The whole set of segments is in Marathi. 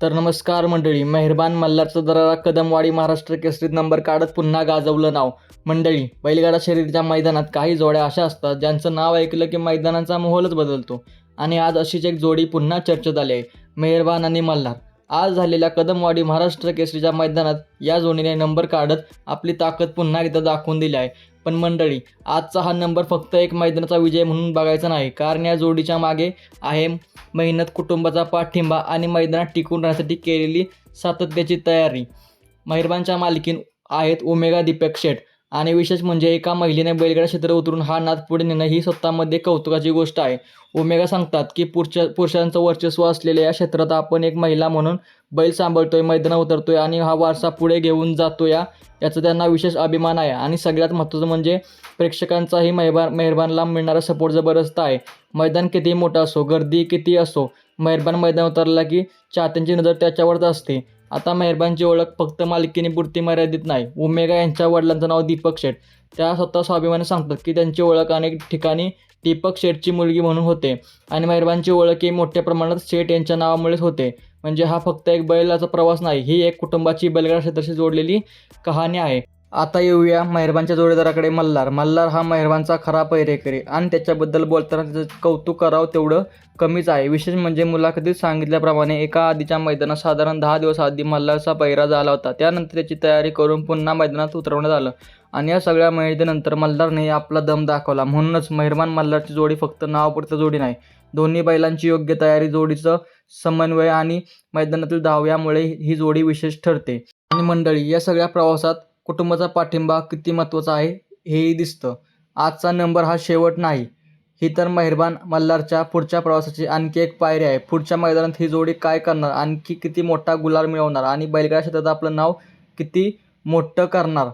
तर नमस्कार मंडळी. मेहरबान मल्हारचा दरारा कदमवाडी महाराष्ट्र केसरीत नंबर काढत पुन्हा गाजवलं नाव. मंडळी, बैलगाडा शर्यतीच्या मैदानात काही जोड्या अशा असतात ज्यांचं नाव ऐकलं की मैदानाचा माहोलच बदलतो. आणि आज अशीच एक जोडी पुन्हा चर्चेत आली आहे, मेहरबान आणि मल्हार. आज झालेल्या कदमवाडी महाराष्ट्र केसरीच्या मैदानात या जोडीने नंबर काढत आपली ताकद पुन्हा एकदा दाखवून दिली आहे. पण मंडळी, आजचा हा नंबर फक्त एक मैदानाचा विजय म्हणून बघायचा नाही, कारण या जोडीच्या मागे आहे मेहनत, कुटुंबाचा पाठिंबा आणि मैदानात टिकून राहण्यासाठी केलेली सातत्याची तयारी. मेहरबानच्या मालकीन आहेत ओमेगा दीपक शेठ. आणि विशेष म्हणजे एका महिलेने बैलगाडा क्षेत्र उतरून हा नाद पुढे नेणं ही स्वतःमध्ये कौतुकाची गोष्ट आहे. ओमेगा सांगतात की पुरुषांचं वर्चस्व असलेल्या या क्षेत्रात आपण एक महिला म्हणून बैल सांभाळतोय, मैदानात उतरतोय आणि हा वारसा पुढे घेऊन जातो याचा त्यांना विशेष अभिमान आहे. आणि सगळ्यात महत्त्वाचं म्हणजे प्रेक्षकांचाही मेहरबानला मिळणारा सपोर्ट जबरदस्त आहे. मैदान कितीही मोठं असो, गर्दी किती असो, मेहरबान मैदान उतरला की चाहत्यांची नजर त्याच्यावरच असते. आता मेहरबानची ओळख फक्त मालकीनीपुरती मर्यादित नाही. ओमेगा यांच्या वडिलांचं नाव दीपक शेठ. त्या स्वतः स्वाभिमानाने सांगतात की त्यांची ओळख अनेक ठिकाणी दीपक शेठची मुलगी म्हणून होते आणि मेहरबानची ओळखही मोठ्या प्रमाणात शेठ यांच्या नावामुळेच होते. म्हणजे हा फक्त एक बैलाचा प्रवास नाही, ही एक कुटुंबाची बैलगाडा क्षेत्राशी जोडलेली कहाणी आहे. आता येऊया मेहरबानच्या जोडीदाराकडे, मल्हार. मल्हार हा मेहरबानचा खरा पैरेकरी आणि त्याच्याबद्दल बोलताना त्याचं कौतुक करावं तेवढं कमीच आहे. विशेष म्हणजे मुलाखतीत सांगितल्याप्रमाणे एका आधीच्या मैदानात साधारण 10 दिवस आधी मल्हारचा पैरा झाला होता. त्यानंतर त्याची तयारी करून पुन्हा मैदानात उतरवण्यात आलं आणि या सगळ्या मेहनतीनंतर मल्हारने आपला दम दाखवला. म्हणूनच मेहरबान मल्हारची जोडी फक्त नावापुरती जोडी नाही, दोन्ही बैलांची योग्य तयारी, जोडीचं समन्वय आणि मैदानातील धाव यामुळे ही जोडी विशेष ठरते. आणि मंडळी, या सगळ्या प्रवासात कुटुंबाचा पाठिंबा किती महत्त्वाचा आहे हेही दिसतं. आजचा नंबर हा शेवट नाही, ही तर मेहरबान मल्हारच्या पुढच्या प्रवासाची आणखी एक पायरी आहे. पुढच्या मैदानात ही जोडी काय करणार, आणखी किती मोठा गुलाल मिळवणार आणि बैलगाडा क्षेत्रात आपलं नाव किती मोठं करणार,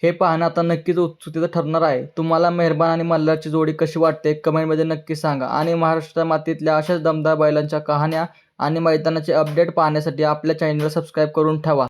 हे पाहणं आता नक्कीच उत्सुकतेचं ठरणार आहे. तुम्हाला मेहरबान आणि मल्हारची जोडी कशी वाटते कमेंटमध्ये नक्की सांगा. आणि महाराष्ट्र मातीतल्या अशाच दमदार बैलांच्या कहाण्या आणि मैदानाचे अपडेट पाहण्यासाठी आपल्या चॅनलला सबस्क्राईब करून ठेवा.